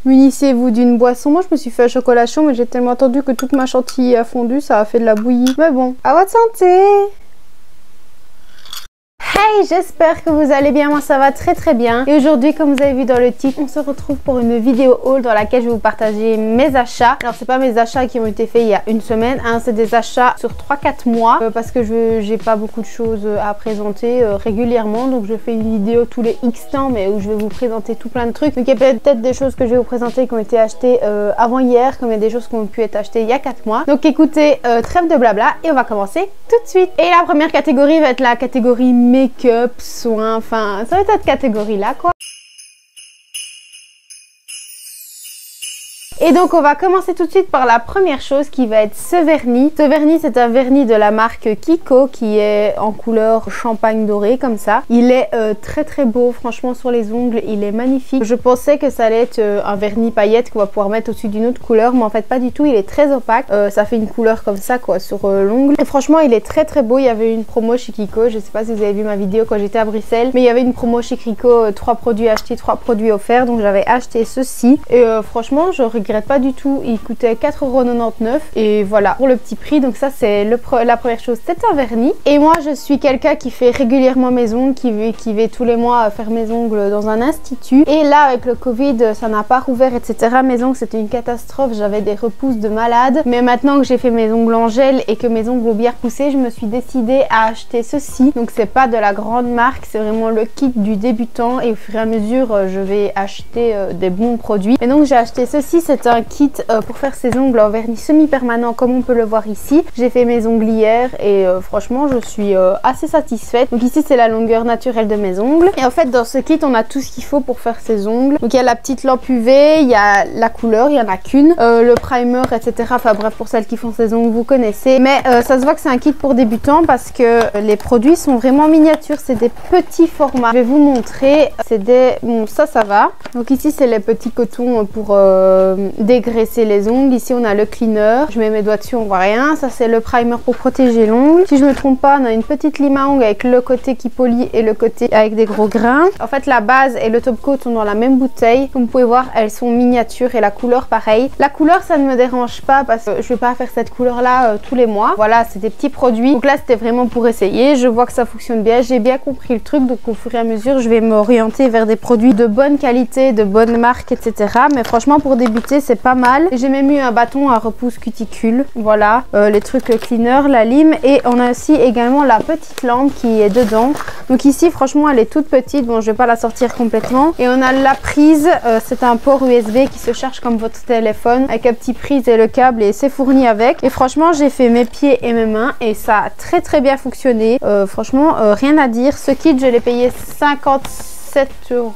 Munissez-vous d'une boisson. Moi je me suis fait un chocolat chaud mais j'ai tellement attendu que toute ma chantilly a fondu, ça a fait de la bouillie. Mais bon, à votre santé! Hey, j'espère que vous allez bien, moi ça va très bien. Et aujourd'hui, comme vous avez vu dans le titre, on se retrouve pour une vidéo haul dans laquelle je vais vous partager mes achats. Alors c'est pas mes achats qui ont été faits il y a une semaine, hein, c'est des achats sur 3-4 mois parce que j'ai pas beaucoup de choses à présenter régulièrement. Donc je fais une vidéo tous les X temps mais où je vais vous présenter tout plein de trucs. Donc il y a peut-être des choses que je vais vous présenter qui ont été achetées avant hier, comme il y a des choses qui ont pu être achetées il y a 4 mois. Donc écoutez, trêve de blabla et on va commencer tout de suite. Et la première catégorie va être la catégorie make-up, soins, enfin ça va être cette catégorie là quoi. Et donc on va commencer tout de suite par la première chose qui va être ce vernis. Ce vernis c'est un vernis de la marque Kiko qui est en couleur champagne doré comme ça. Il est très beau, franchement sur les ongles il est magnifique. Je pensais que ça allait être un vernis paillette qu'on va pouvoir mettre au-dessus d'une autre couleur mais en fait pas du tout, il est très opaque. Ça fait une couleur comme ça quoi sur l'ongle. Et franchement il est très beau, il y avait une promo chez Kiko, je sais pas si vous avez vu ma vidéo quand j'étais à Bruxelles. Mais il y avait une promo chez Kiko, 3 produits achetés, 3 produits offerts. Donc j'avais acheté ceci et franchement je regrette pas du tout, il coûtait 4,99 € et voilà pour le petit prix. Donc ça c'est la première chose, c'est un vernis. Et moi je suis quelqu'un qui fait régulièrement mes ongles, qui va tous les mois faire mes ongles dans un institut. Et là avec le Covid ça n'a pas rouvert etc. Mes ongles c'était une catastrophe, j'avais des repousses de malade. Mais maintenant que j'ai fait mes ongles en gel et que mes ongles ont bien poussé, je me suis décidée à acheter ceci. Donc c'est pas de la grande marque, c'est vraiment le kit du débutant et au fur et à mesure je vais acheter des bons produits. Et donc j'ai acheté ceci, c'est un kit pour faire ses ongles en vernis semi-permanent comme on peut le voir ici. J'ai fait mes ongles hier et franchement je suis assez satisfaite. Donc ici c'est la longueur naturelle de mes ongles. Et en fait dans ce kit on a tout ce qu'il faut pour faire ses ongles. Donc il y a la petite lampe UV, il y a la couleur, il y en a qu'une, le primer etc. Enfin bref pour celles qui font ses ongles vous connaissez. Mais ça se voit que c'est un kit pour débutants parce que les produits sont vraiment miniatures, c'est des petits formats. Je vais vous montrer, c'est des... Bon ça va. Donc ici c'est les petits cotons pour dégraisser les ongles. Ici on a le cleaner, je mets mes doigts dessus on voit rien. Ça c'est le primer pour protéger l'ongle. Si je me trompe pas on a une petite lime à ongles avec le côté qui polie et le côté avec des gros grains. En fait la base et le top coat sont dans la même bouteille. Comme vous pouvez voir elles sont miniatures et la couleur pareil. La couleur ça ne me dérange pas parce que je vais pas faire cette couleur là tous les mois. Voilà c'est des petits produits. Donc là c'était vraiment pour essayer. Je vois que ça fonctionne bien, j'ai bien compris le truc. Donc au fur et à mesure je vais m'orienter vers des produits de bonne qualité, de bonne marque etc. Mais franchement pour débuter c'est pas mal. J'ai même eu un bâton à repousse cuticule. Voilà, les trucs cleaner, la lime. Et on a aussi également la petite lampe qui est dedans. Donc ici franchement elle est toute petite. Bon je vais pas la sortir complètement. Et on a la prise, c'est un port USB qui se charge comme votre téléphone avec un petit prise et le câble et c'est fourni avec. Et franchement j'ai fait mes pieds et mes mains et ça a très bien fonctionné. Franchement rien à dire. Ce kit je l'ai payé 57 €.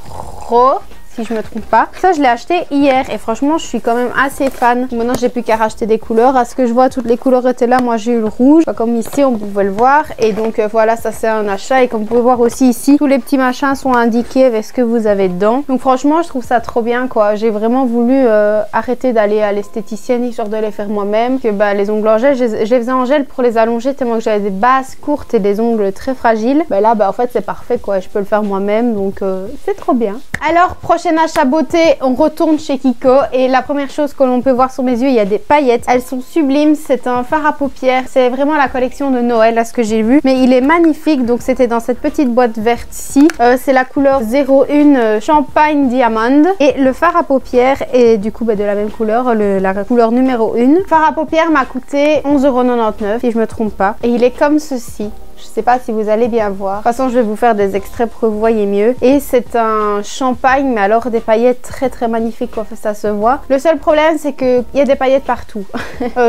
Si je me trompe pas. Ça je l'ai acheté hier et franchement je suis quand même assez fan. Maintenant j'ai plus qu'à racheter des couleurs. À ce que je vois toutes les couleurs étaient là. Moi j'ai eu le rouge comme ici on pouvait le voir. Et donc voilà ça c'est un achat. Et comme vous pouvez voir aussi ici tous les petits machins sont indiqués avec ce que vous avez dedans. Donc franchement je trouve ça trop bien quoi. J'ai vraiment voulu arrêter d'aller à l'esthéticienne histoire de les faire moi-même. Que bah les ongles en gel je les faisais en gel pour les allonger tellement que j'avais des bases courtes et des ongles très fragiles. Bah là en fait c'est parfait quoi. Je peux le faire moi-même donc c'est trop bien. Alors prochain achat beauté, on retourne chez Kiko et la première chose que l'on peut voir sur mes yeux, il y a des paillettes. Elles sont sublimes, c'est un fard à paupières. C'est vraiment la collection de Noël à ce que j'ai vu. Mais il est magnifique, donc c'était dans cette petite boîte verte-ci. C'est la couleur 01 Champagne Diamond. Et le fard à paupières est du coup de la même couleur, la couleur numéro 1. Le fard à paupières m'a coûté 11,99 € si je me trompe pas. Et il est comme ceci. Je sais pas si vous allez bien voir. De toute façon, je vais vous faire des extraits pour que vous voyez mieux. Et c'est un champagne, mais alors des paillettes très magnifiques, quoi. Ça se voit. Le seul problème, c'est qu'il y a des paillettes partout.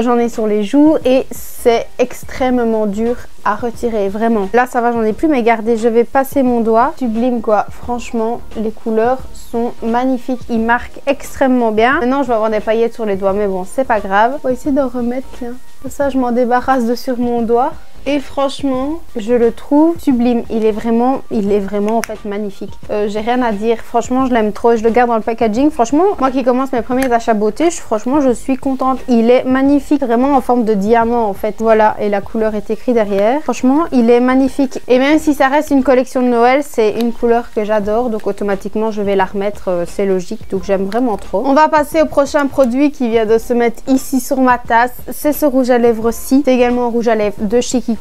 J'en ai sur les joues et c'est extrêmement dur à retirer, vraiment. Là, ça va, j'en ai plus, mais regardez, je vais passer mon doigt. Sublime, quoi. Franchement, les couleurs sont magnifiques. Ils marquent extrêmement bien. Maintenant, je vais avoir des paillettes sur les doigts, mais bon, c'est pas grave. On va essayer d'en remettre, tiens. Ça, je m'en débarrasse de sur mon doigt. Et franchement, je le trouve sublime. Il est vraiment en fait magnifique. J'ai rien à dire. Franchement, je l'aime trop. Je le garde dans le packaging. Franchement, moi qui commence mes premiers achats beauté, franchement, je suis contente. Il est magnifique, vraiment en forme de diamant en fait. Voilà, et la couleur est écrite derrière. Franchement, il est magnifique. Et même si ça reste une collection de Noël, c'est une couleur que j'adore. Donc automatiquement, je vais la remettre. C'est logique. Donc j'aime vraiment trop. On va passer au prochain produit qui vient de se mettre ici sur ma tasse. C'est ce rouge à lèvres-ci. C'est également un rouge à lèvres de chez Kiko.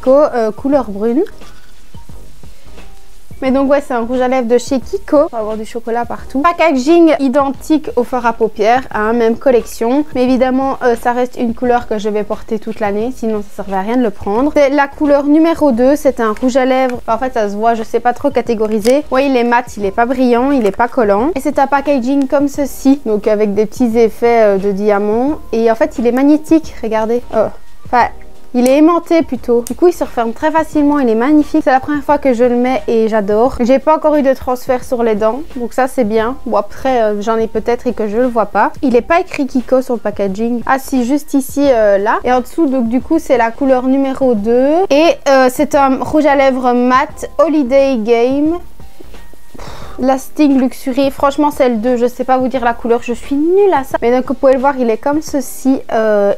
Couleur brune. Mais donc ouais, c'est un rouge à lèvres de chez Kiko. On va avoir du chocolat partout. Packaging identique au fard à paupières, hein, même collection. Mais évidemment, ça reste une couleur que je vais porter toute l'année. Sinon, ça servait à rien de le prendre. C'est la couleur numéro 2. C'est un rouge à lèvres. En fait, ça se voit, je sais pas trop catégoriser. Ouais, il est mat, il est pas brillant, il est pas collant. Et c'est un packaging comme ceci. Donc avec des petits effets de diamant. Et en fait, il est magnétique. Regardez. Enfin... il est aimanté plutôt. Du coup, il se referme très facilement. Il est magnifique. C'est la première fois que je le mets et j'adore. J'ai pas encore eu de transfert sur les dents. Donc ça, c'est bien. Bon, après, j'en ai peut-être et que je le vois pas. Il est pas écrit Kiko sur le packaging. Ah si, juste ici, là. Et en dessous, donc du coup, c'est la couleur numéro 2. Et c'est un rouge à lèvres mat Holiday Game. Lasting Luxury, franchement c'est le 2, je sais pas vous dire la couleur, je suis nulle à ça. Mais donc vous pouvez le voir, il est comme ceci,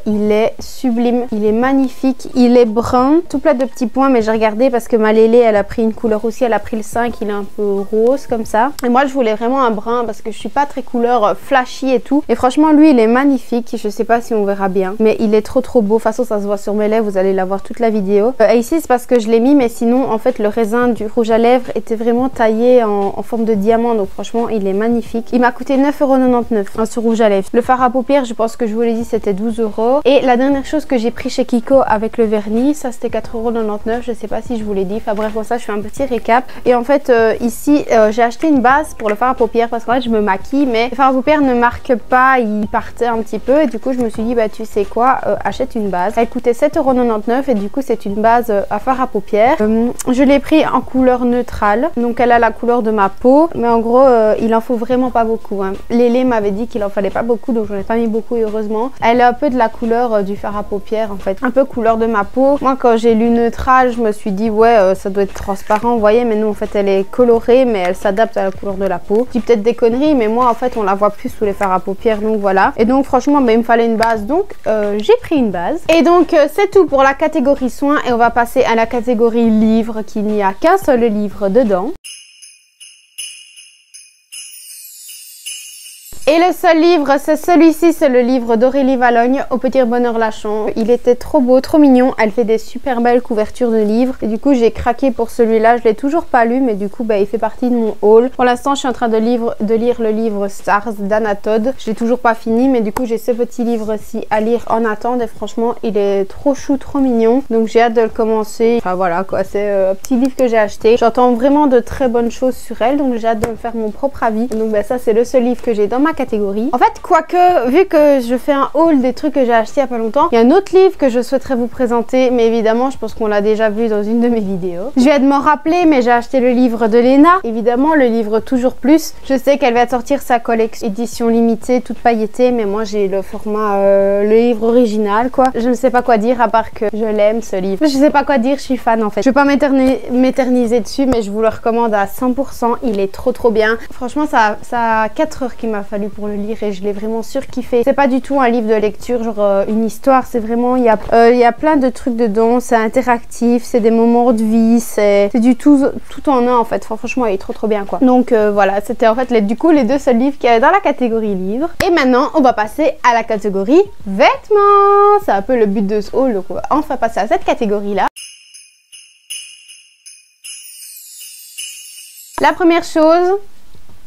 il est sublime, il est magnifique, il est brun, tout plein de petits points, mais j'ai regardé parce que ma Lélé elle a pris une couleur aussi, elle a pris le 5, il est un peu rose comme ça. Et moi je voulais vraiment un brun parce que je suis pas très couleur flashy et tout. Et franchement lui il est magnifique, je sais pas si on verra bien, mais il est trop beau. De toute façon ça se voit sur mes lèvres, vous allez la voir toute la vidéo. Et ici c'est parce que je l'ai mis, mais sinon en fait le raisin du rouge à lèvres était vraiment taillé en forme de diamant, donc franchement il est magnifique. Il m'a coûté 9,99 € ce rouge à lèvres. Le fard à paupières, je pense que je vous l'ai dit, c'était 12 €. Et la dernière chose que j'ai pris chez Kiko avec le vernis, ça c'était 4,99 €, je sais pas si je vous l'ai dit. Enfin bref, pour ça je fais un petit récap. Et en fait ici j'ai acheté une base pour le fard à paupières parce qu'en fait je me maquille, mais le fard à paupières ne marque pas, il partait un petit peu, et du coup je me suis dit bah tu sais quoi, achète une base. Elle coûtait 7,99 € et du coup c'est une base à fard à paupières. Je l'ai pris en couleur neutrale, donc elle a la couleur de ma peau, mais en gros il en faut vraiment pas beaucoup, hein. Lélé m'avait dit qu'il en fallait pas beaucoup, donc j'en ai pas mis beaucoup heureusement. Elle a un peu de la couleur du fard à paupières en fait, un peu couleur de ma peau. Moi quand j'ai lu neutral, je me suis dit ouais ça doit être transparent, vous voyez, mais non en fait elle est colorée, mais elle s'adapte à la couleur de la peau. Je dis peut-être des conneries, mais moi en fait on la voit plus sous les fards à paupières, donc voilà. Et donc franchement bah, il me fallait une base, donc j'ai pris une base. Et donc c'est tout pour la catégorie soins, et on va passer à la catégorie livres, qu'il n'y a qu'un seul livre dedans. Et le seul livre, c'est celui-ci, c'est le livre d'Aurélie Valogne, Au petit bonheur Lachon. Il était trop beau, trop mignon. Elle fait des super belles couvertures de livres. Et du coup, j'ai craqué pour celui-là. Je l'ai toujours pas lu, mais du coup, bah, il fait partie de mon haul. Pour l'instant, je suis en train de lire le livre Stars d'Anna Todd. Je l'ai toujours pas fini, mais du coup, j'ai ce petit livre-ci à lire en attente. Et franchement, il est trop chou, trop mignon. Donc, j'ai hâte de le commencer. Enfin, voilà quoi, c'est un petit livre que j'ai acheté. J'entends vraiment de très bonnes choses sur elle, donc j'ai hâte de me faire mon propre avis. Donc, bah, ça, c'est le seul livre que j'ai dans ma catégorie. En fait, quoique, vu que je fais un haul des trucs que j'ai acheté il y a pas longtemps, il y a un autre livre que je souhaiterais vous présenter, mais évidemment je pense qu'on l'a déjà vu dans une de mes vidéos. Je viens de m'en rappeler, mais j'ai acheté le livre de Léna, évidemment le livre Toujours Plus. Je sais qu'elle va sortir sa collection édition limitée toute pailletée, mais moi j'ai le format le livre original quoi. Je ne sais pas quoi dire à part que je l'aime ce livre. Je sais pas quoi dire, je suis fan en fait. Je vais pas m'éterniser dessus, mais je vous le recommande à 100%. Il est trop bien. Franchement ça a 4 heures qu'il m'a fallu pour le lire et je l'ai vraiment surkiffé. C'est pas du tout un livre de lecture genre une histoire, c'est vraiment il y a plein de trucs dedans, c'est interactif, c'est des moments de vie, c'est du tout en un en fait. Enfin, franchement il est trop bien quoi. Donc voilà, c'était en fait du coup les deux seuls livres qu'il y avait dans la catégorie livres. Et maintenant on va passer à la catégorie vêtements. C'est un peu le but de ce haul, donc on va enfin passer à cette catégorie là. La première chose,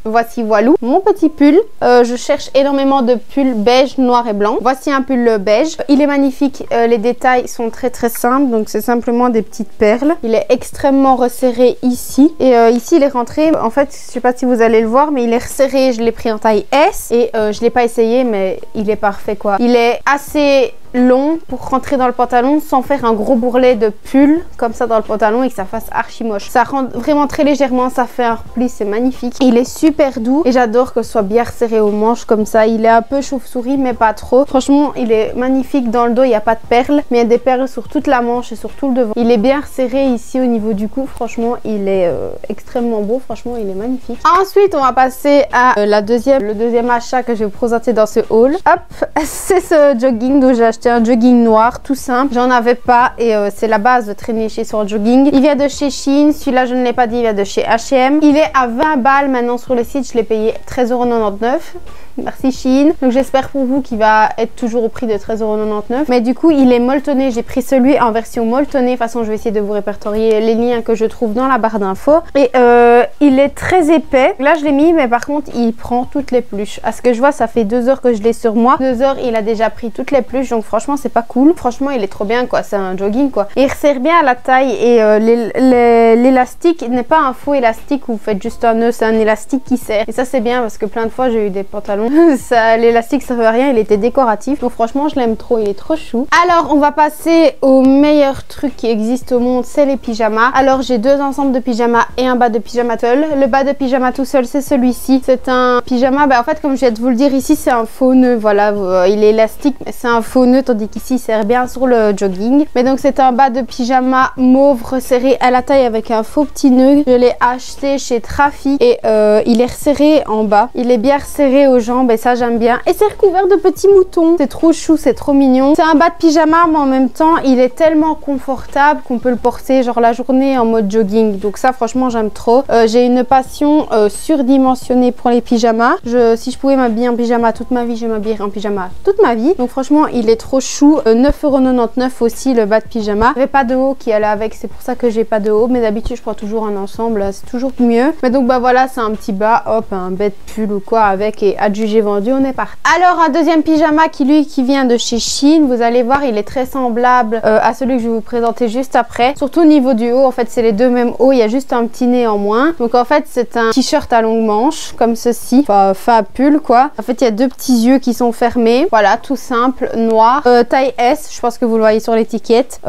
voici voilou, mon petit pull. Je cherche énormément de pulls beige, noir et blanc. Voici un pull beige. Il est magnifique. Les détails sont très simples. Donc c'est simplement des petites perles. Il est extrêmement resserré ici. Et ici il est rentré. En fait, je sais pas si vous allez le voir, mais il est resserré. Je l'ai pris en taille S. Et je l'ai pas essayé, mais il est parfait quoi. Il est assez long pour rentrer dans le pantalon sans faire un gros bourrelet de pull comme ça dans le pantalon et que ça fasse archi moche. Ça rentre vraiment très légèrement, ça fait un repli, c'est magnifique. Il est super doux et j'adore que ce soit bien resserré aux manches comme ça. Il est un peu chauve-souris mais pas trop. Franchement, il est magnifique. Dans le dos, il n'y a pas de perles, mais il y a des perles sur toute la manche et sur tout le devant. Il est bien resserré ici au niveau du cou. Franchement, il est extrêmement beau. Franchement, il est magnifique. Ensuite, on va passer à le deuxième achat que je vais vous présenter dans ce haul. Hop, c'est ce jogging. Donc j'ai acheté un jogging noir tout simple. J'en avais pas et c'est la base de traîner chez sur le jogging. Il vient de chez Shein. Celui-là, je ne l'ai pas dit, il vient de chez H&M. Il est à 20 balles maintenant sur le site. Je l'ai payé 13,99 €. Merci Shein. Donc j'espère pour vous qu'il va être toujours au prix de 13,99 €. Mais du coup, il est molletonné. J'ai pris celui en version molletonnée. De toute façon, je vais essayer de vous répertorier les liens que je trouve dans la barre d'infos. Et il est très épais. Là, je l'ai mis, mais par contre, il prend toutes les pluches. À ce que je vois, ça fait 2 heures que je l'ai sur moi. 2 heures, il a déjà pris toutes les pluches. Donc franchement, c'est pas cool. Franchement, il est trop bien, quoi. C'est un jogging, quoi. Il resserre bien à la taille et l'élastique n'est pas un faux élastique où vous faites juste un nœud. C'est un élastique qui serre. Et ça, c'est bien parce que plein de fois, j'ai eu des pantalons. L'élastique servait à rien. Il était décoratif. Donc franchement, je l'aime trop. Il est trop chou. Alors, on va passer au meilleur truc qui existe au monde. C'est les pyjamas. Alors, j'ai 2 ensembles de pyjamas et un bas de pyjama seul. Le bas de pyjama tout seul, c'est celui-ci. C'est un pyjama. En fait, comme je viens de vous le dire, ici, c'est un faux nœud. Voilà, il est élastique, mais c'est un faux nœud. Tandis qu'ici, il sert bien sur le jogging. Mais donc, c'est un bas de pyjama mauve resserré à la taille avec un faux petit nœud. Je l'ai acheté chez Trafic et il est resserré en bas. Il est bien resserré aux jambes et ça, j'aime bien. Et c'est recouvert de petits moutons. C'est trop chou, c'est trop mignon. C'est un bas de pyjama, mais en même temps, il est tellement confortable qu'on peut le porter genre la journée en mode jogging. Donc ça, franchement, j'aime trop. J'ai une passion surdimensionnée pour les pyjamas. Si je pouvais m'habiller en pyjama toute ma vie, je m'habillerais en pyjama toute ma vie. Donc franchement, il est trop chou. 9,99 € aussi le bas de pyjama. J'avais pas de haut qui allait avec, c'est pour ça que j'ai pas de haut. Mais d'habitude, je prends toujours un ensemble, c'est toujours mieux. Mais donc bah voilà, c'est un petit bas, hop, un bête pull ou quoi avec et adjugé vendu, on est parti. Alors un deuxième pyjama qui vient de chez Shein. Vous allez voir, il est très semblable à celui que je vais vous présenter juste après. Surtout au niveau du haut, en fait, c'est les deux mêmes hauts. Il y a juste un petit nez en moins. Donc en fait, c'est un t-shirt à longue manche comme ceci, enfin fin pull quoi. En fait, il y a 2 petits yeux qui sont fermés. Voilà, tout simple, noir, taille S. Je pense que vous le voyez sur l'étiquette.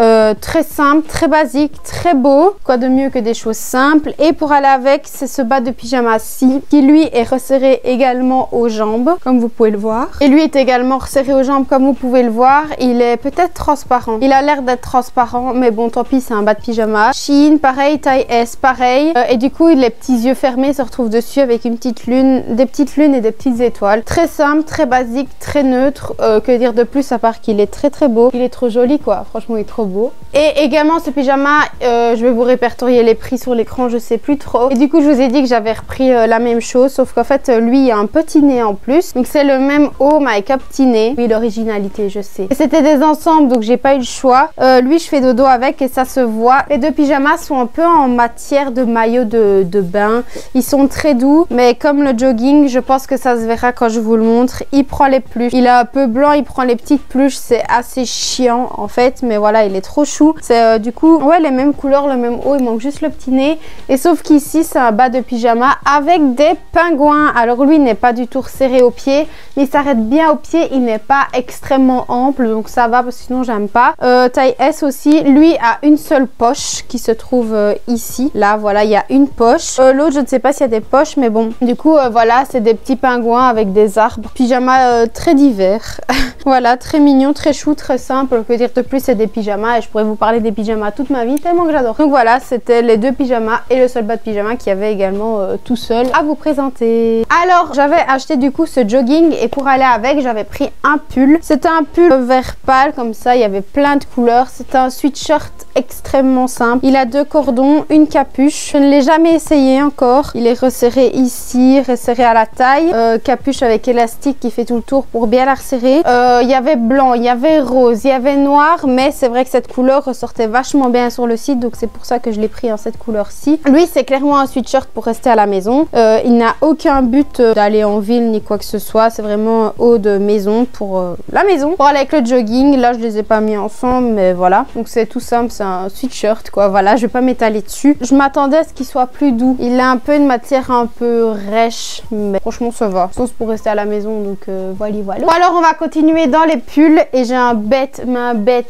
Très simple, très basique, très beau. Quoi de mieux que des choses simples. Et pour aller avec, c'est ce bas de pyjama-ci qui lui est resserré également aux jambes, comme vous pouvez le voir. Et lui est également resserré aux jambes, comme vous pouvez le voir. Il est peut-être transparent. Il a l'air d'être transparent, mais bon, tant pis, c'est un bas de pyjama. Shein, pareil, taille S, pareil. Et du coup, les petits yeux fermés se retrouvent dessus avec une petite lune, des petites lunes et des petites étoiles. Très simple, très basique, très neutre. Que dire de plus à part qu'il est très très beau. Il est trop joli, quoi. Franchement, il est trop beau. Et également, ce pyjama, je vais vous répertorier les prix sur l'écran, je sais plus trop. Et du coup, je vous ai dit que j'avais repris la même chose, sauf qu'en fait, lui, il a un petit nez en plus. Donc, c'est le même haut, mais avec un petit nez. Oui, l'originalité, je sais. Et c'était des ensembles, donc j'ai pas eu le choix. Lui, je fais dodo avec et ça se voit. Les 2 pyjamas sont un peu en matière de maillot de bain. Ils sont très doux, mais comme le jogging, je pense que ça se verra quand je vous le montre. Il prend les pluches. Il est un peu blanc, il prend les petites pluches. C'est assez chiant, en fait, mais voilà, il est trop chou. C'est du coup, ouais, les mêmes couleurs, le même haut. Il manque juste le petit nez. Et sauf qu'ici, c'est un bas de pyjama avec des pingouins. Alors, lui, il n'est pas du tout resserré au pied, mais il s'arrête bien au pied. Il n'est pas extrêmement ample, donc ça va, parce que sinon, j'aime pas. Taille S aussi. Lui a une seule poche qui se trouve ici. Là, voilà, il y a une poche. L'autre, je ne sais pas s'il y a des poches, mais bon. Du coup, voilà, c'est des petits pingouins avec des arbres. Pyjama très divers. Voilà, très mignon, très chou, très simple. Que dire de plus, c'est des pyjamas et je pourrais vous parler des pyjamas toute ma vie, tellement que j'adore. Donc voilà, c'était les 2 pyjamas et le seul bas de pyjama qui avait également tout seul à vous présenter. Alors, j'avais acheté du coup ce jogging et pour aller avec, j'avais pris un pull. C'était un pull vert pâle comme ça, il y avait plein de couleurs. C'est un sweatshirt extrêmement simple. Il a 2 cordons, une capuche. Je ne l'ai jamais essayé encore. Il est resserré ici, resserré à la taille. Capuche avec élastique qui fait tout le tour pour bien la resserrer. Il y avait blanc, il y avait rose, il y avait noir, mais c'est vrai que cette couleur ressortait vachement bien sur le site, donc c'est pour ça que je l'ai pris en cette couleur-ci. Lui, c'est clairement un sweatshirt pour rester à la maison. Il n'a aucun but d'aller en ville ni quoi que ce soit. C'est vraiment haut de maison pour la maison. Pour aller avec le jogging, là, je les ai pas mis ensemble, mais voilà. Donc c'est tout simple, c'est un sweatshirt quoi, voilà, je vais pas m'étaler dessus. Je m'attendais à ce qu'il soit plus doux. Il a un peu une matière un peu rêche, mais franchement ça va. Sauce pour rester à la maison, donc voilà. Bon, alors on va continuer dans les pulls et j'ai un bête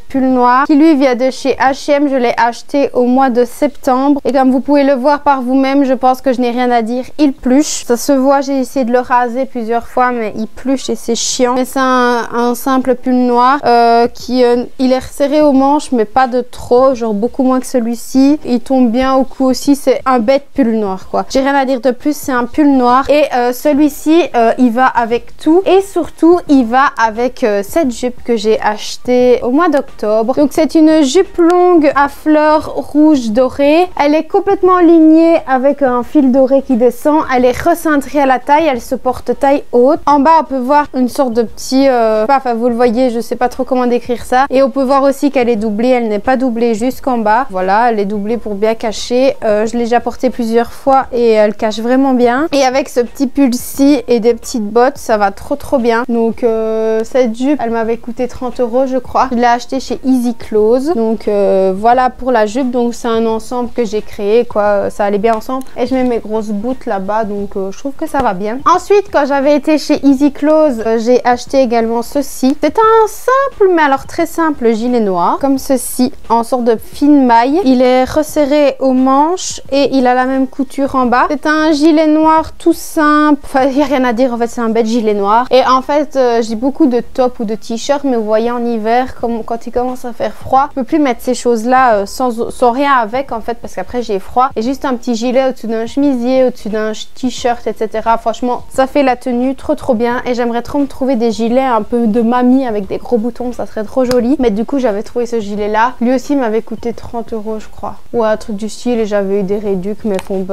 pull noir qui lui vient de chez H&M. Je l'ai acheté au mois de septembre et comme vous pouvez le voir par vous-même, je pense que je n'ai rien à dire, il pluche. Ça se voit, j'ai essayé de le raser plusieurs fois mais il pluche et c'est chiant. Mais c'est un simple pull noir il est resserré aux manches mais pas de trop, genre beaucoup moins que celui-ci. Il tombe bien au cou aussi, c'est un bête pull noir quoi. J'ai rien à dire de plus, c'est un pull noir et celui-ci il va avec tout et surtout il va avec cette jupe que j'ai achetée au mois d'octobre. Donc c'est une jupe longue à fleurs rouges dorées. Elle est complètement lignée avec un fil doré qui descend. Elle est recintrée à la taille, elle se porte taille haute. En bas on peut voir une sorte de petit enfin vous le voyez, je sais pas trop comment décrire ça. Et on peut voir aussi qu'elle est doublée, elle n'est pas doublée jusqu'en bas. Voilà, elle est doublée pour bien cacher. Je l'ai déjà portée plusieurs fois et elle cache vraiment bien. Et avec ce petit pull-ci et des petites bottes, ça va trop bien. Donc cette jupe, elle m'avait coûté 30 € je crois. Je l'ai achetée chez Easy Clothes. Donc voilà pour la jupe. Donc c'est un ensemble que j'ai créé quoi, ça allait bien ensemble. Et je mets mes grosses boots là-bas, donc je trouve que ça va bien. Ensuite, quand j'avais été chez Easy Clothes, j'ai acheté également ceci. C'est un simple, mais alors très simple gilet noir, comme ceci, en sorte de fine maille. Il est resserré aux manches et il a la même couture en bas. C'est un gilet noir tout simple. Enfin, il n'y a rien à dire, en fait, c'est un bête gilet noir. Et en fait, j'ai beaucoup de tops ou de t-shirts, mais vous voyez en hiver, quand il commence à faire froid, je peux plus mettre ces choses-là sans rien avec, en fait, parce qu'après j'ai froid. Et juste un petit gilet au-dessus d'un chemisier, au-dessus d'un t-shirt, etc. Franchement, ça fait la tenue trop bien. Et j'aimerais trop me trouver des gilets un peu de mamie avec des gros boutons, ça serait trop joli. Mais du coup, j'avais trouvé ce gilet-là. Lui aussi m'avait coûté 30 € je crois. Ou un truc du style, et j'avais eu des réducs, mais bon,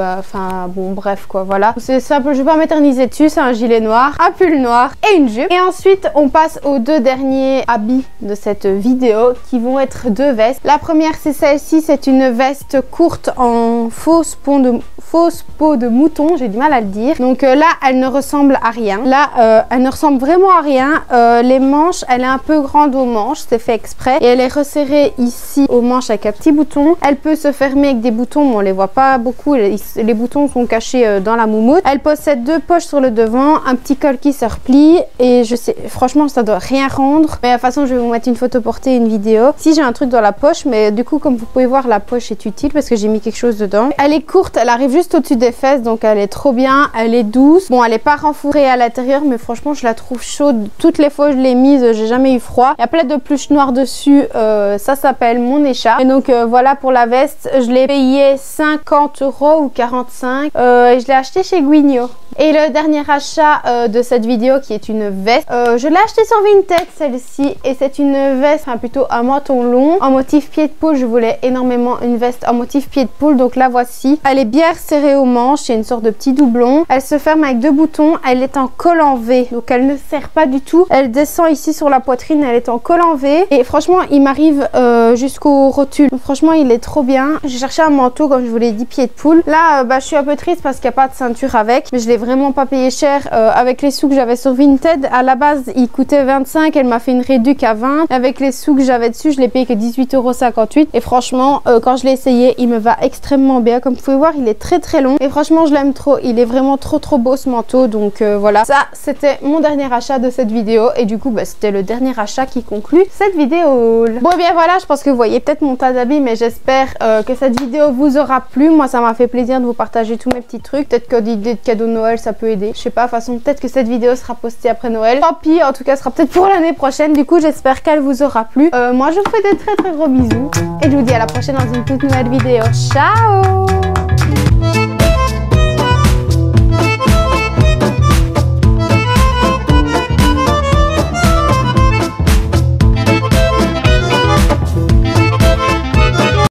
bon, bref quoi, voilà. C'est simple, je vais pas m'éterniser dessus, c'est un gilet noir, un pull noir et une jupe. Et ensuite, on passe aux deux derniers habits de cette vidéo qui vont être deux vestes. La première, c'est celle-ci, c'est une veste courte en fausse peau de mouton, j'ai du mal à le dire. Donc là, elle ne ressemble à rien. Là, elle ne ressemble vraiment à rien. Les manches, elle est un peu grande aux manches, c'est fait exprès. Et elle est resserrée ici aux manches avec un petit bouton. Elle peut se fermer avec des boutons, mais on les voit pas beaucoup. Les boutons sont cachés dans la moumoute. Elle possède deux poches sur le devant, un petit col qui se replie. Et je sais, franchement, ça doit rien rendre. Mais de toute façon, je vais vous mettre une photo portée et une vidéo. Si j'ai un truc dans la poche, mais du coup, comme vous pouvez voir, la poche est utile parce que j'ai mis quelque chose dedans. Elle est courte, elle arrive juste au-dessus des fesses, donc elle est trop bien. Elle est douce. Bon, elle est pas renfourrée à l'intérieur, mais franchement, je la trouve chaude. Toutes les fois, je l'ai mise, j'ai jamais eu froid. Il y a plein de pluche noire dessus. Ça s'appelle mon écharpe. Et donc, voilà pour la veste. Je l'ai payé 50 € ou 45. Et je l'ai acheté chez Guigno. Et le dernier achat de cette vidéo qui est une veste, je l'ai acheté sur Vinted celle-ci et c'est une veste, enfin plutôt un menton long en motif pied de poule. Je voulais énormément une veste en motif pied de poule, donc la voici. Elle est bien serrée aux manches, il y a une sorte de petit doublon. Elle se ferme avec deux boutons, elle est en col en V, donc elle ne serre pas du tout. Elle descend ici sur la poitrine, elle est en col en V et franchement il m'arrive jusqu'au rotule. Donc, franchement il est trop bien. J'ai cherché un manteau comme je vous l'ai dit pied de poule. Là je suis un peu triste parce qu'il n'y a pas de ceinture avec, mais je l'ai vraiment pas payé cher avec les sous que j'avais sur Vinted. À la base il coûtait 25, elle m'a fait une réduc à 20. Avec les sous que j'avais dessus je l'ai payé que 18,58 € et franchement quand je l'ai essayé il me va extrêmement bien. Comme vous pouvez voir il est très long et franchement je l'aime trop. Il est vraiment trop beau ce manteau, donc voilà. Ça c'était mon dernier achat de cette vidéo et du coup c'était le dernier achat qui conclut cette vidéo. Bon et bien voilà, je pense que vous voyez peut-être mon tas d'habits, mais j'espère que cette vidéo vous aura plu. Moi ça m'a fait plaisir de vous partager tous mes petits trucs. Peut-être que l'idée de cadeau de Noël ça peut aider, je sais pas. De toute façon peut-être que cette vidéo sera postée après Noël, tant pis, en tout cas ce sera peut-être pour l'année prochaine. Du coup j'espère qu'elle vous aura plu. Moi je vous fais des très gros bisous et je vous dis à la prochaine dans une toute nouvelle vidéo. Ciao.